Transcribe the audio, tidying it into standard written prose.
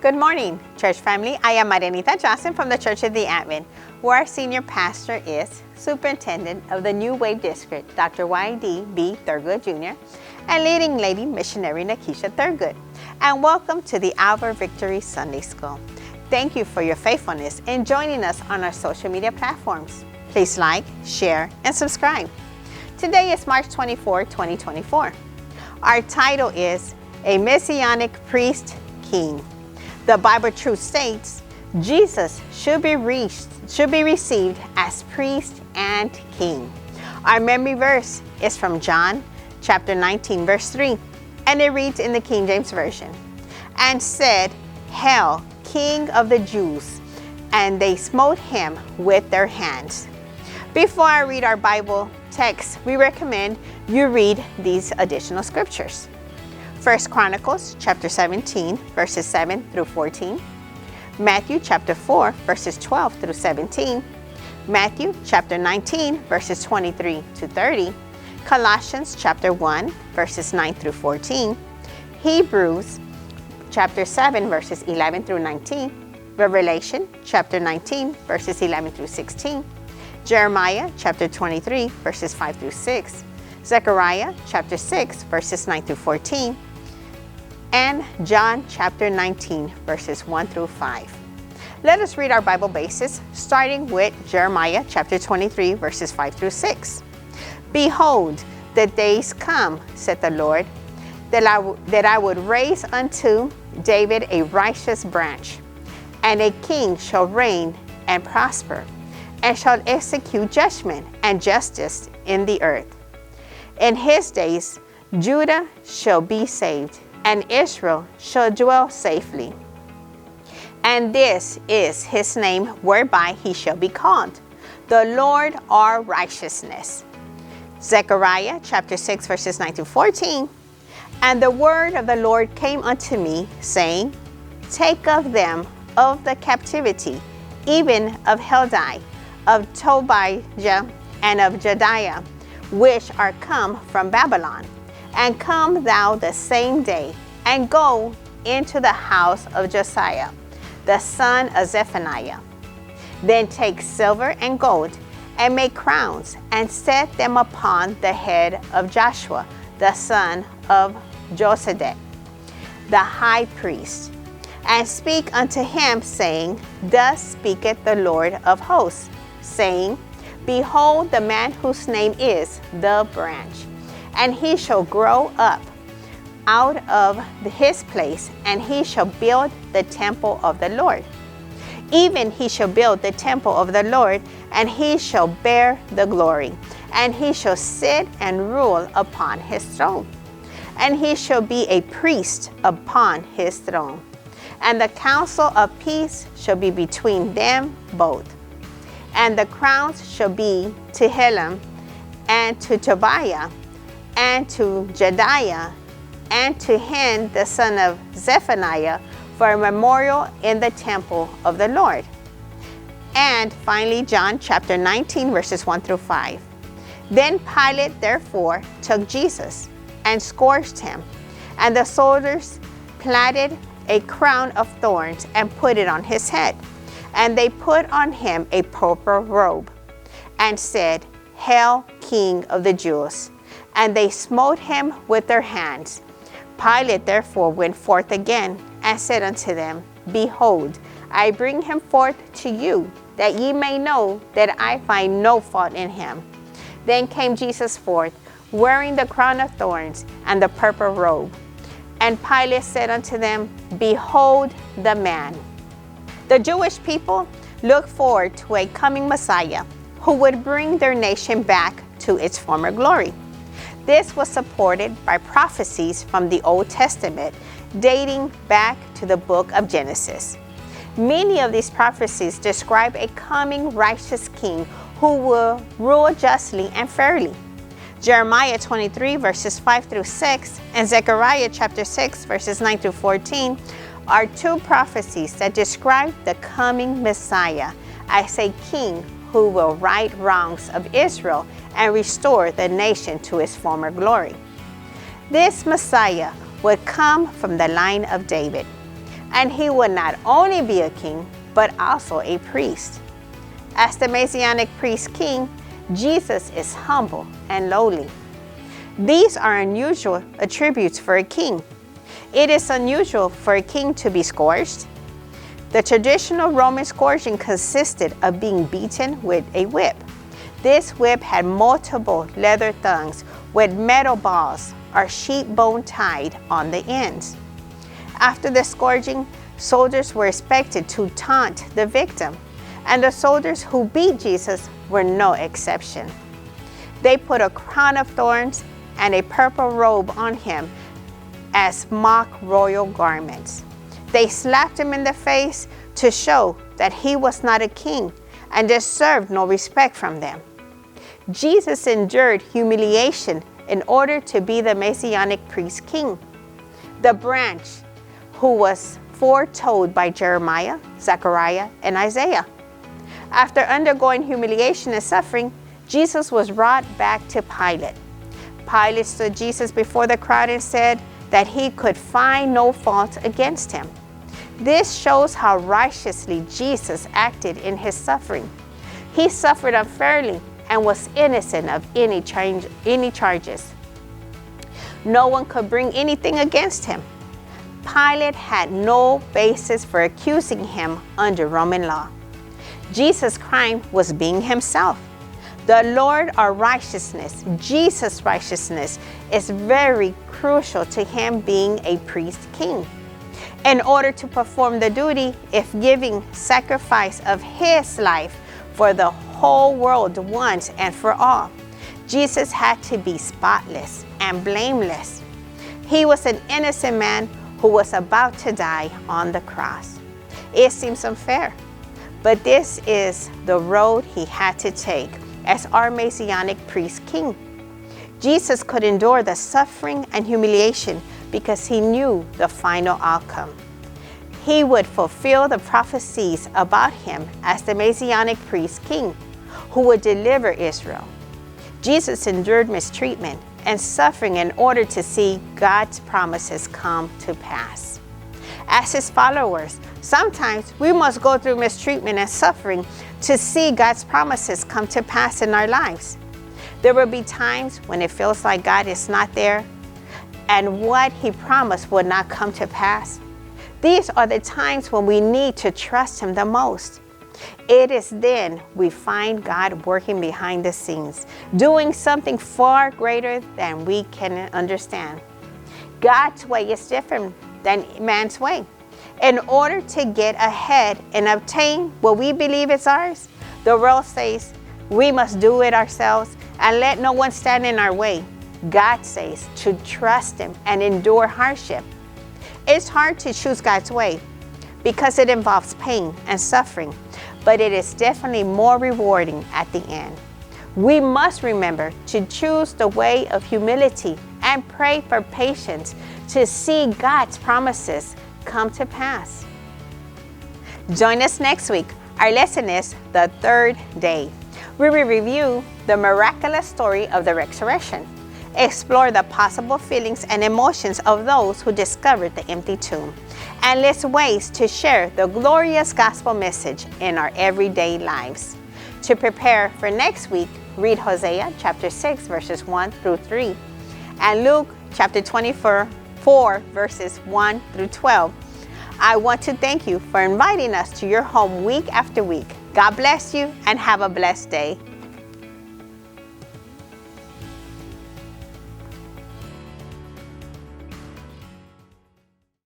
Good morning, church family. I am Marianita Johnson from the Church of the Advent, where our senior pastor is Superintendent of the New Wave District, Dr. Y.D. B. Thurgood Jr., and leading lady missionary Nakisha Thurgood. And welcome to the Our Victory Sunday School. Thank you for your faithfulness in joining us on our social media platforms. Please like, share, and subscribe. Today is March 24, 2024. Our title is A Messianic Priest King. The Bible truth states, Jesus should be received as priest and king. Our memory verse is from John chapter 19, verse 3, and it reads in the King James Version, "And said, Hail, King of the Jews, and they smote him with their hands." Before I read our Bible text, we recommend you read these additional scriptures. 1 Chronicles chapter 17, verses 7 through 14. Matthew chapter 4, verses 12 through 17. Matthew chapter 19, verses 23 to 30. Colossians chapter 1, verses 9 through 14. Hebrews chapter 7, verses 11 through 19. Revelation chapter 19, verses 11 through 16. Jeremiah chapter 23, verses 5 through 6. Zechariah chapter 6, verses 9 through 14. And John chapter 19, verses 1 through 5. Let us read our Bible basis, starting with Jeremiah chapter 23, verses 5 through 6. "Behold, the days come, said the Lord, that I would raise unto David a righteous branch, and a king shall reign and prosper, and shall execute judgment and justice in the earth. In his days Judah shall be saved, and Israel shall dwell safely. And this is his name whereby he shall be called, the Lord our righteousness." Zechariah chapter 6, verses 9 to 14. "And the word of the Lord came unto me, saying, Take of them of the captivity, even of Heldai, of Tobiah, and of Jediah, which are come from Babylon, and come thou the same day, and go into the house of Josiah, the son of Zephaniah. Then take silver and gold, and make crowns, and set them upon the head of Joshua, the son of Josedek, the high priest, and speak unto him, saying, Thus speaketh the Lord of hosts, saying, Behold, the man whose name is the branch, and he shall grow up out of his place, and he shall build the temple of the Lord. Even he shall build the temple of the Lord, and he shall bear the glory, and he shall sit and rule upon his throne. And he shall be a priest upon his throne. And the counsel of peace shall be between them both. And the crowns shall be to Helem, and to Tobiah, and to Jediah, and to Hen the son of Zephaniah, for a memorial in the temple of the Lord." And finally, John chapter 19, verses 1 through 5. "Then Pilate therefore took Jesus, and scourged him, and the soldiers platted a crown of thorns, and put it on his head. And they put on him a purple robe, and said, Hail, King of the Jews! And they smote him with their hands. Pilate therefore went forth again, and said unto them, Behold, I bring him forth to you, that ye may know that I find no fault in him. Then came Jesus forth, wearing the crown of thorns and the purple robe. And Pilate said unto them, Behold the man." The Jewish people looked forward to a coming Messiah who would bring their nation back to its former glory. This was supported by prophecies from the Old Testament dating back to the book of Genesis. Many of these prophecies describe a coming righteous king who will rule justly and fairly. Jeremiah 23, verses 5 through 6, and Zechariah chapter 6, verses 9 through 14 are two prophecies that describe the coming Messiah as a king who will right wrongs of Israel and restore the nation to its former glory. This Messiah would come from the line of David, and he would not only be a king, but also a priest. As the Messianic priest king, Jesus is humble and lowly. These are unusual attributes for a king. It is unusual for a king to be scourged. The traditional Roman scourging consisted of being beaten with a whip. This whip had multiple leather thongs with metal balls or sheep bone tied on the ends. After the scourging, soldiers were expected to taunt the victim, and the soldiers who beat Jesus were no exception. They put a crown of thorns and a purple robe on him as mock royal garments. They slapped him in the face to show that he was not a king and deserved no respect from them. Jesus endured humiliation in order to be the Messianic priest king, the branch who was foretold by Jeremiah, Zechariah, and Isaiah. After undergoing humiliation and suffering, Jesus was brought back to Pilate. Pilate stood Jesus before the crowd and said that he could find no fault against him. This shows how righteously Jesus acted in his suffering. He suffered unfairly and was innocent of any charges. No one could bring anything against him. Pilate had no basis for accusing him under Roman law. Jesus' crime was being himself. The Lord, our righteousness, Jesus' righteousness, is very crucial to him being a priest king. In order to perform the duty of giving sacrifice of his life for the whole world once and for all, Jesus had to be spotless and blameless. He was an innocent man who was about to die on the cross. It seems unfair, but this is the road he had to take as our Messianic priest king. Jesus could endure the suffering and humiliation because he knew the final outcome. He would fulfill the prophecies about him as the Messianic priest king who would deliver Israel. Jesus endured mistreatment and suffering in order to see God's promises come to pass. As his followers, sometimes we must go through mistreatment and suffering to see God's promises come to pass in our lives. There will be times when it feels like God is not there and what he promised will not come to pass. These are the times when we need to trust him the most. It is then we find God working behind the scenes, doing something far greater than we can understand. God's way is different than man's way. In order to get ahead and obtain what we believe is ours, the world says we must do it ourselves and let no one stand in our way. God says to trust him and endure hardship. It's hard to choose God's way because it involves pain and suffering, but it is definitely more rewarding at the end. We must remember to choose the way of humility and pray for patience to see God's promises come to pass. Join us next week. Our lesson is the third day. We will review the miraculous story of the resurrection, explore the possible feelings and emotions of those who discovered the empty tomb, and list ways to share the glorious gospel message in our everyday lives. To prepare for next week, read Hosea chapter 6 verses 1 through 3 and Luke chapter 24 verses 1 through 12. I want to thank you for inviting us to your home week after week. God bless you and have a blessed day.